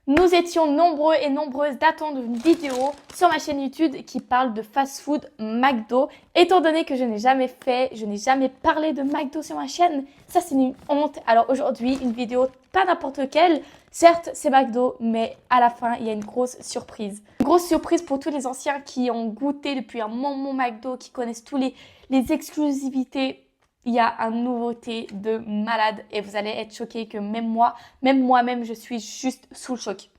Nous étions nombreux et nombreuses d'attendre une vidéo sur ma chaîne YouTube qui parle de fast-food McDo. Étant donné que je n'ai jamais parlé de McDo sur ma chaîne, ça c'est une honte. Alors aujourd'hui, une vidéo pas n'importe laquelle. Certes, c'est McDo, mais à la fin, il y a une grosse surprise. Une grosse surprise pour tous les anciens qui ont goûté depuis un moment McDo, qui connaissent tous les exclusivités. Il y a une nouveauté de malade et vous allez être choqués que même moi-même, je suis juste sous le choc.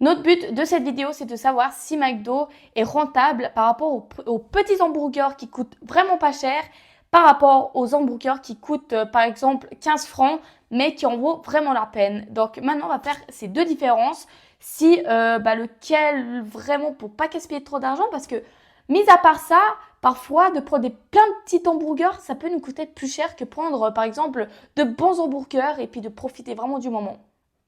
Notre but de cette vidéo, c'est de savoir si McDo est rentable par rapport aux petits hamburgers qui coûtent vraiment pas cher, par rapport aux hamburgers qui coûtent par exemple 15 francs, mais qui en vaut vraiment la peine. Donc maintenant, on va faire ces deux différences. Si lequel vraiment pour pas gaspiller trop d'argent, parce que mis à part ça, parfois de prendre plein de petits hamburgers, ça peut nous coûter plus cher que prendre par exemple de bons hamburgers et puis de profiter vraiment du moment.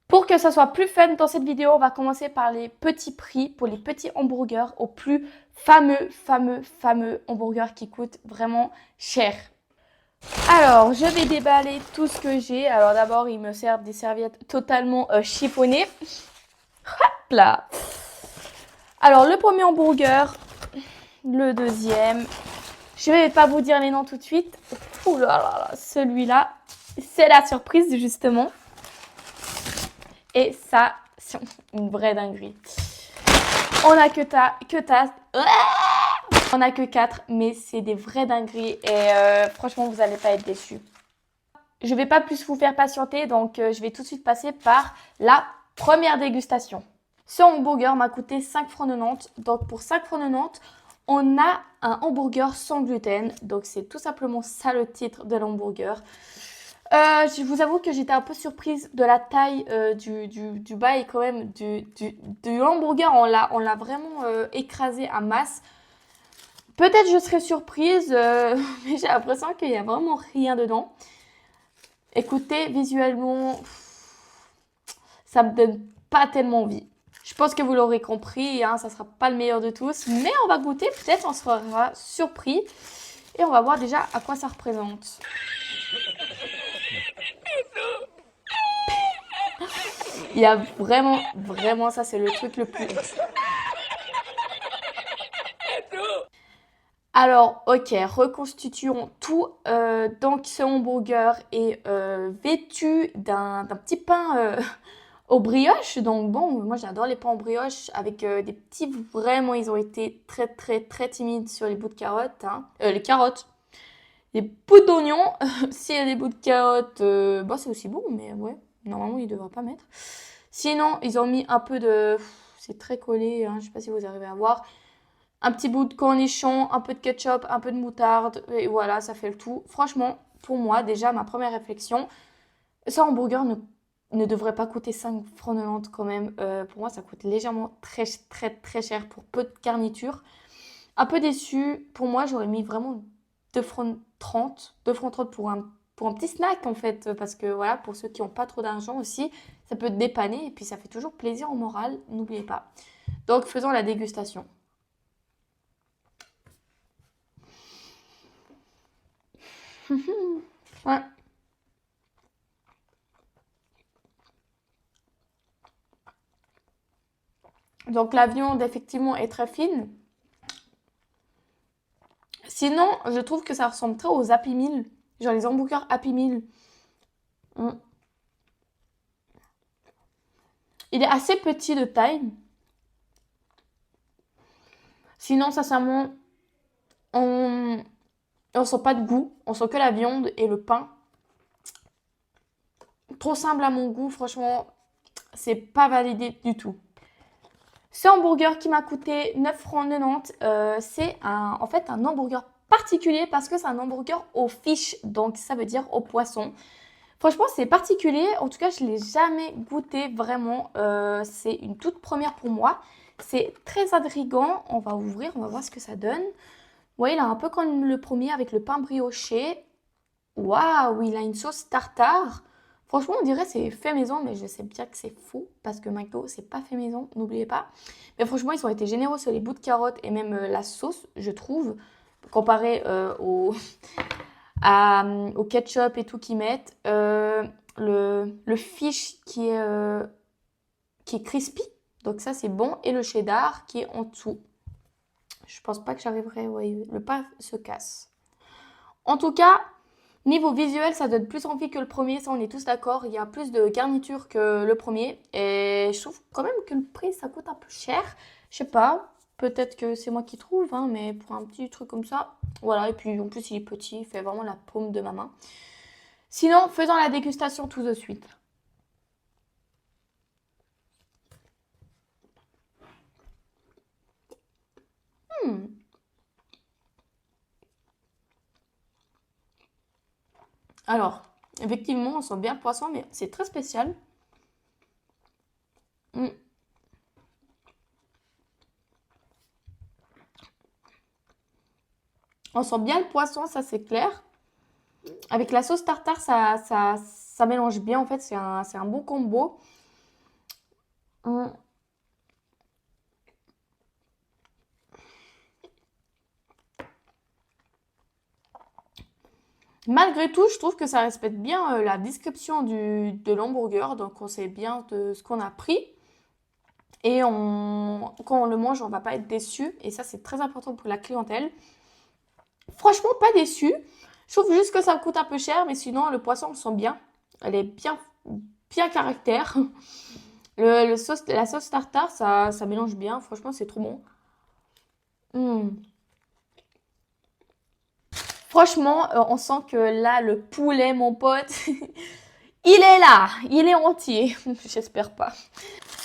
Pour que ça soit plus fun dans cette vidéo, on va commencer par les petits prix pour les petits hamburgers aux plus fameux hamburgers qui coûtent vraiment cher. Alors, je vais déballer tout ce que j'ai. Alors d'abord, il me sert des serviettes totalement chiffonnées. Hop là. Alors, le premier hamburger, le deuxième. Je vais pas vous dire les noms tout de suite. Ouh là là là, celui-là, c'est la surprise justement. Et ça, c'est une vraie dinguerie. On a on a que 4, mais c'est des vraies dingueries et franchement, vous n'allez pas être déçus. Je vais pas plus vous faire patienter, donc je vais tout de suite passer par la première dégustation. Ce hamburger m'a coûté 5,90 francs. Donc pour 5,90 francs, on a un hamburger sans gluten. Donc c'est tout simplement ça le titre de l'hamburger. Je vous avoue que j'étais un peu surprise de la taille du bas et quand même du hamburger. On l'a vraiment écrasé à masse. Peut-être je serais surprise, mais j'ai l'impression qu'il n'y a vraiment rien dedans. Écoutez, visuellement, ça me donne pas tellement envie. Je pense que vous l'aurez compris, hein, ça sera pas le meilleur de tous. Mais on va goûter, peut-être on sera surpris. Et on va voir déjà à quoi ça représente. Il y a vraiment, ça c'est le truc le plus... Alors, ok, reconstituons tout. Donc, ce hamburger est vêtu d'un petit pain aux brioches. Donc, bon, moi j'adore les pains aux brioches avec des petits... Vraiment, ils ont été très timides sur les bouts de carottes. Hein. Les carottes. Les bouts d'oignons. S'il y a des bouts de carottes, c'est aussi bon, mais ouais, normalement, ils ne devraient pas mettre. Sinon, ils ont mis un peu de... C'est très collé, hein, je ne sais pas si vous arrivez à voir. Un petit bout de cornichon, un peu de ketchup, un peu de moutarde. Et voilà, ça fait le tout. Franchement, pour moi, déjà, ma première réflexion, ce hamburger ne devrait pas coûter 5,90 francs quand même. Pour moi, ça coûte légèrement très cher pour peu de garniture. Un peu déçu. Pour moi, j'aurais mis vraiment 2,30 francs. 2,30 francs pour un petit snack en fait. Parce que voilà, pour ceux qui n'ont pas trop d'argent aussi, ça peut dépanner. Et puis, ça fait toujours plaisir au moral. N'oubliez pas. Donc, faisons la dégustation. Ouais. Donc la viande effectivement est très fine. Sinon, je trouve que ça ressemble très aux Happy Meal. Genre les hamburgers Happy Meal. Il est assez petit de taille. Sinon, sincèrement, on sent pas de goût. On sent que la viande et le pain. Trop simple à mon goût, franchement, c'est pas validé du tout. Ce hamburger qui m'a coûté 9,90 francs, c'est en fait un hamburger particulier parce que c'est un hamburger aux fiches, donc ça veut dire au poisson. Franchement, c'est particulier. En tout cas, je ne l'ai jamais goûté vraiment. C'est une toute première pour moi. C'est très intriguant. On va ouvrir, on va voir ce que ça donne. Vous voyez, il a un peu comme le premier avec le pain brioché. Waouh, il a une sauce tartare. Franchement, on dirait que c'est fait maison, mais je sais bien que c'est faux parce que McDo, c'est pas fait maison, n'oubliez pas. Mais franchement, ils ont été généreux sur les bouts de carottes et même la sauce, je trouve, comparé au ketchup et tout qu'ils mettent. Le fish qui est crispy. Donc ça, c'est bon. Et le cheddar qui est en dessous. Je pense pas que j'arriverai. Oui, le pain se casse. En tout cas, niveau visuel, ça donne plus envie que le premier. Ça, on est tous d'accord. Il y a plus de garniture que le premier. Et je trouve quand même que le prix, ça coûte un peu cher. Je sais pas. Peut-être que c'est moi qui trouve, hein, mais pour un petit truc comme ça. Voilà. Et puis en plus, il est petit. Il fait vraiment la paume de ma main. Sinon, faisons la dégustation tout de suite. Hmm. Alors, effectivement, on sent bien le poisson, mais c'est très spécial. Hmm. On sent bien le poisson, ça c'est clair. Avec la sauce tartare, ça mélange bien. En fait, c'est un bon combo. Hmm. Malgré tout, je trouve que ça respecte bien la description de l'hamburger. Donc, on sait bien de ce qu'on a pris. Et quand on le mange, on va pas être déçu. Et ça, c'est très important pour la clientèle. Franchement, pas déçu. Je trouve juste que ça coûte un peu cher, mais sinon, le poisson, on le sent bien. Elle est bien caractère. La sauce tartare, ça mélange bien. Franchement, c'est trop bon. Hmm. Franchement, on sent que là, le poulet, mon pote, il est là. Il est entier. J'espère pas.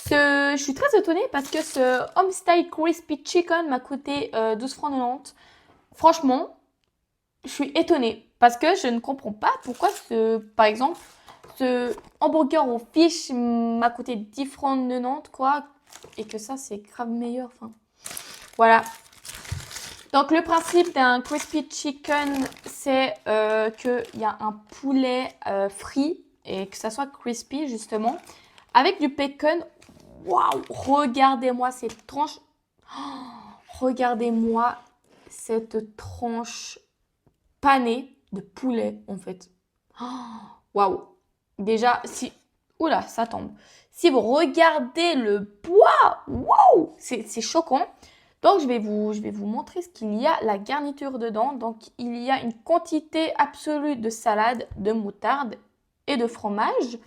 Je suis très étonnée parce que ce Homestyle Crispy Chicken m'a coûté 12 francs 90. Franchement, je suis étonnée parce que je ne comprends pas pourquoi par exemple, ce hamburger au fish m'a coûté 10 francs 90 quoi, et que ça c'est grave meilleur. Enfin, voilà. Donc le principe d'un crispy chicken, c'est qu'il y a un poulet frit et que ça soit crispy justement, avec du bacon. Waouh, regardez-moi cette tranche. Regardez-moi cette tranche panée de poulet en fait. Waouh. Déjà, si... Oula, ça tombe. Si vous regardez le poids, waouh, c'est choquant. Donc, je vais vous montrer ce qu'il y a, la garniture dedans. Donc, il y a une quantité absolue de salade, de moutarde et de fromage.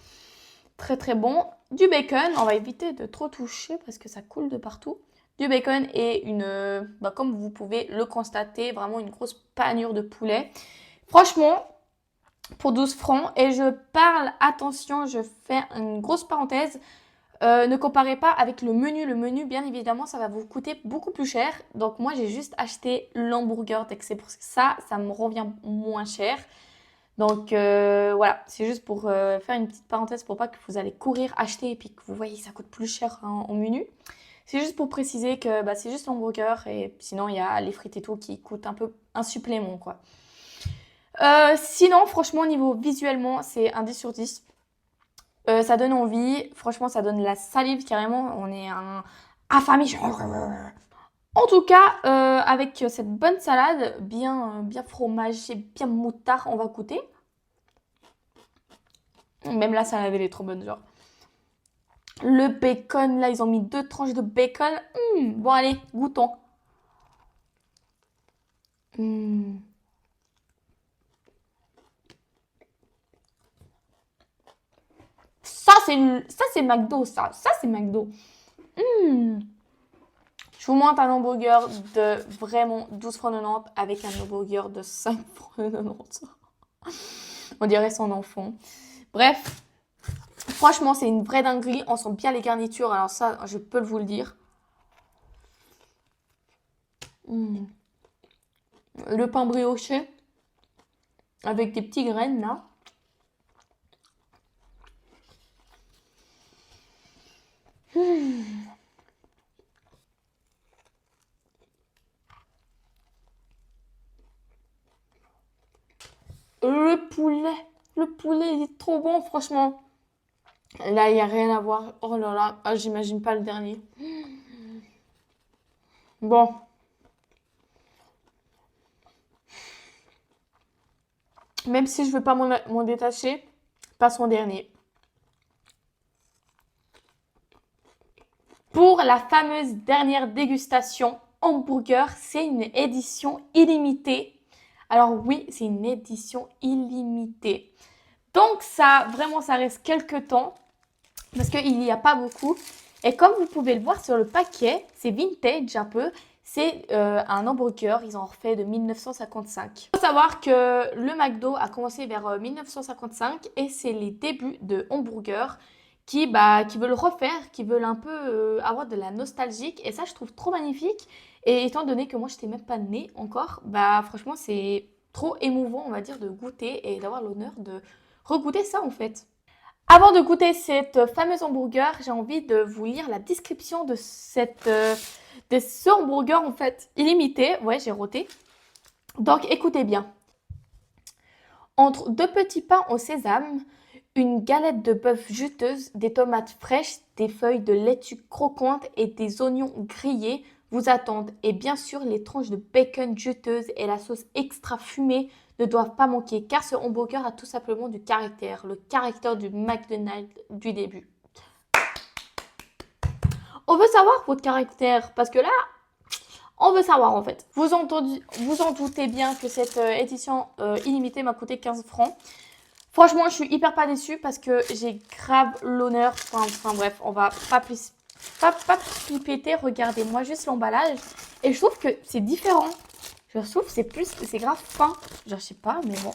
Très, très bon. Du bacon. On va éviter de trop toucher parce que ça coule de partout. Du bacon et comme vous pouvez le constater, vraiment une grosse panure de poulet. Franchement, pour 12 francs. Et je parle, attention, je fais une grosse parenthèse. Ne comparez pas avec le menu. Le menu, bien évidemment, ça va vous coûter beaucoup plus cher. Donc moi, j'ai juste acheté l'hamburger. C'est pour ça, ça me revient moins cher. Donc voilà, c'est juste pour faire une petite parenthèse pour pas que vous allez courir acheter et puis que vous voyez que ça coûte plus cher en menu. C'est juste pour préciser que c'est juste l'hamburger et sinon il y a les frites et tout qui coûtent un peu un supplément quoi. Sinon, franchement, niveau visuellement, c'est un 10 sur 10. Ça donne envie. Franchement, ça donne la salive carrément. On est affamé. En tout cas, avec cette bonne salade, bien fromagée, bien moutarde, on va goûter. Même la salade, elle est trop bonne, genre. Le bacon, là, ils ont mis 2 tranches de bacon. Bon, allez, goûtons. Hmm. Ça, c'est McDo, ça. Ça, c'est McDo. Hmm. Je vous montre un hamburger de vraiment 12 francs 90 avec un hamburger de 5 francs 90. On dirait son enfant. Bref, franchement, c'est une vraie dinguerie. On sent bien les garnitures. Alors ça, je peux vous le dire. Mm. Le pain brioché avec des petits graines là. Le poulet, il est trop bon, franchement. Là, il n'y a rien à voir. Oh là là, ah, j'imagine pas le dernier. Bon, Même si je veux pas m'en détacher, passons au dernier. Pour la fameuse dernière dégustation hamburger, c'est une édition illimitée. Alors oui, c'est une édition illimitée. Donc ça, vraiment, ça reste quelques temps parce qu'il n'y a pas beaucoup. Et comme vous pouvez le voir sur le paquet, c'est vintage un peu. C'est un hamburger, ils ont refait de 1955. Il faut savoir que le McDo a commencé vers 1955 et c'est les débuts de hamburger qui veulent refaire, qui veulent un peu avoir de la nostalgique. Et ça, je trouve trop magnifique. Et étant donné que moi, je n'étais même pas née encore, bah franchement, c'est trop émouvant, on va dire, de goûter et d'avoir l'honneur de regoûter ça en fait. Avant de goûter cette fameuse hamburger, j'ai envie de vous lire la description de de ce hamburger en fait illimité. Ouais, j'ai roté. Donc écoutez bien. Entre deux petits pains au sésame, une galette de bœuf juteuse, des tomates fraîches, des feuilles de laitue croquantes et des oignons grillés vous attendent. Et bien sûr, les tranches de bacon juteuses et la sauce extra fumée ne doivent pas manquer car ce hamburger a tout simplement du caractère, le caractère du McDonald's du début. On veut savoir votre caractère parce que là, on veut savoir en fait. Vous en doutez bien que cette édition illimitée m'a coûté 15 francs. Franchement, je suis hyper pas déçue parce que j'ai grave l'honneur. Enfin bref, on va pas plus pipeter. Regardez-moi juste l'emballage. Et je trouve que c'est différent. Je trouve que c'est grave fin. Genre, je sais pas, mais bon.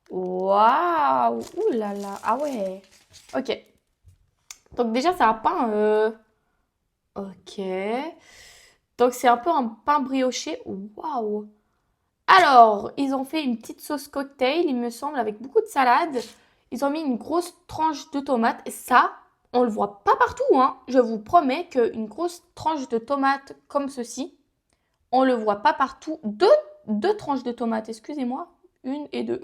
Waouh! Ouh là là. Ah ouais. Ok. Donc déjà, c'est un pain. Ok. Donc c'est un peu un pain brioché. Waouh! Alors, ils ont fait une petite sauce cocktail, il me semble, avec beaucoup de salade. Ils ont mis une grosse tranche de tomate. Et ça, on le voit pas partout, hein. Je vous promets qu'une grosse tranche de tomate comme ceci, on le voit pas partout. Deux tranches de tomate, excusez-moi. Une et deux.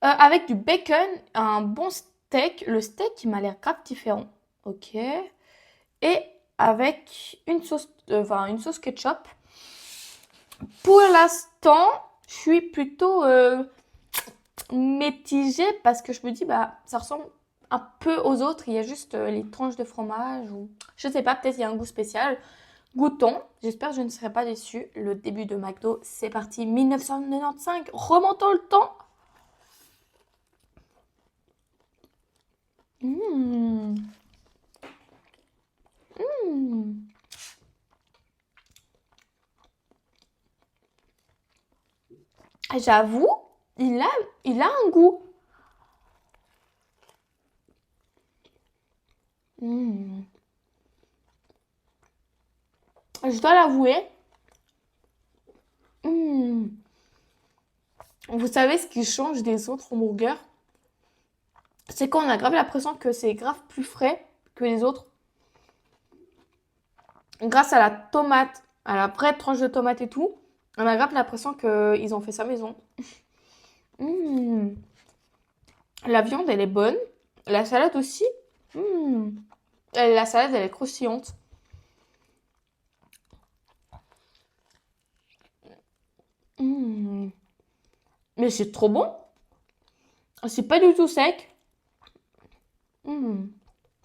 Avec du bacon, un bon steak. Le steak, il m'a l'air grave différent. Ok. Et avec une sauce ketchup. Pour l'instant, je suis plutôt mitigée parce que je me dis, bah, ça ressemble un peu aux autres. Il y a juste les tranches de fromage ou je sais pas, peut-être il y a un goût spécial. Goûtons. J'espère que je ne serai pas déçue. Le début de McDo, c'est parti. 1995. Remontons le temps. Mmh. Mmh. J'avoue, il a un goût. Mmh. Je dois l'avouer. Mmh. Vous savez ce qui change des autres hamburgers? C'est qu'on a grave l'impression que c'est grave plus frais que les autres. Grâce à la tomate, à la vraie tranche de tomate et tout, on a grave l'impression qu'ils ont fait ça maison. Mmh. La viande, elle est bonne. La salade aussi. Mmh. La salade, elle est croustillante. Mmh. Mais c'est trop bon. C'est pas du tout sec. Mmh.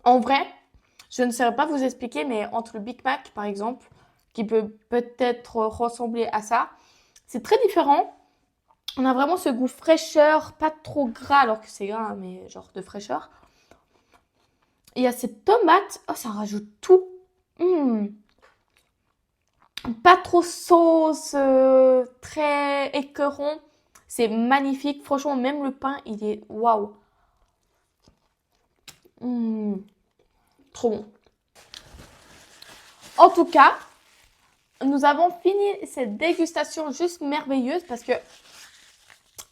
En vrai, je ne saurais pas vous expliquer, mais entre le Big Mac, par exemple, qui peut peut-être ressembler à ça, c'est très différent. On a vraiment ce goût fraîcheur, pas trop gras, alors que c'est gras, mais genre de fraîcheur. Et il y a cette tomate. Oh, ça rajoute tout. Mmh. Pas trop sauce, très écœurant. C'est magnifique. Franchement, même le pain, il est waouh. Mmh. Trop bon. En tout cas, nous avons fini cette dégustation juste merveilleuse parce que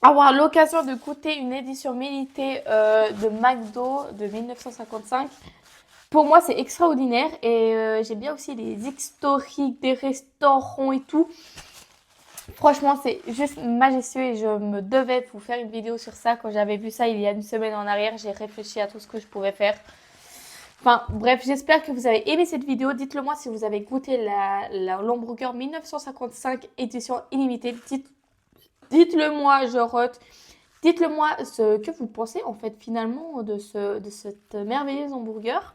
avoir l'occasion de goûter une édition limitée de McDo de 1955, pour moi c'est extraordinaire et j'aime bien aussi les historiques des restaurants et tout. Franchement, c'est juste majestueux et je me devais vous faire une vidéo sur ça. Quand j'avais vu ça il y a une semaine en arrière, j'ai réfléchi à tout ce que je pouvais faire. Enfin, bref, j'espère que vous avez aimé cette vidéo. Dites-le moi si vous avez goûté l'hamburger 1955 édition illimitée. Dites-le moi, je rote. Dites-le moi ce que vous pensez en fait finalement de cette merveilleuse hamburger.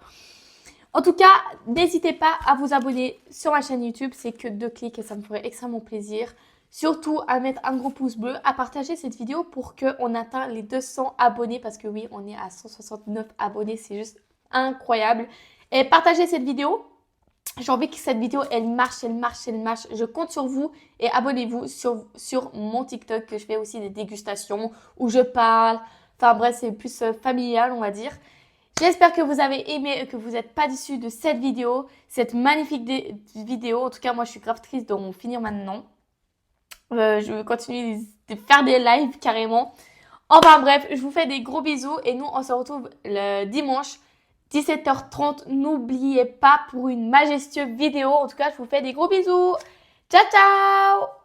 En tout cas, n'hésitez pas à vous abonner sur ma chaîne YouTube, c'est que 2 clics et ça me ferait extrêmement plaisir. Surtout à mettre un gros pouce bleu, à partager cette vidéo pour qu'on atteigne les 200 abonnés parce que oui, on est à 169 abonnés, c'est juste incroyable. Et partagez cette vidéo. J'ai envie que cette vidéo, elle marche, elle marche, elle marche. Je compte sur vous et abonnez-vous sur mon TikTok que je fais aussi des dégustations où je parle. Enfin bref, c'est plus familial, on va dire. J'espère que vous avez aimé et que vous n'êtes pas déçus de cette vidéo, cette magnifique vidéo. En tout cas, moi, je suis grave triste d'en finir maintenant. Je vais continuer de faire des lives carrément. Enfin bref, je vous fais des gros bisous et nous, on se retrouve le dimanche 17h30. N'oubliez pas pour une majestueuse vidéo. En tout cas, je vous fais des gros bisous. Ciao, ciao!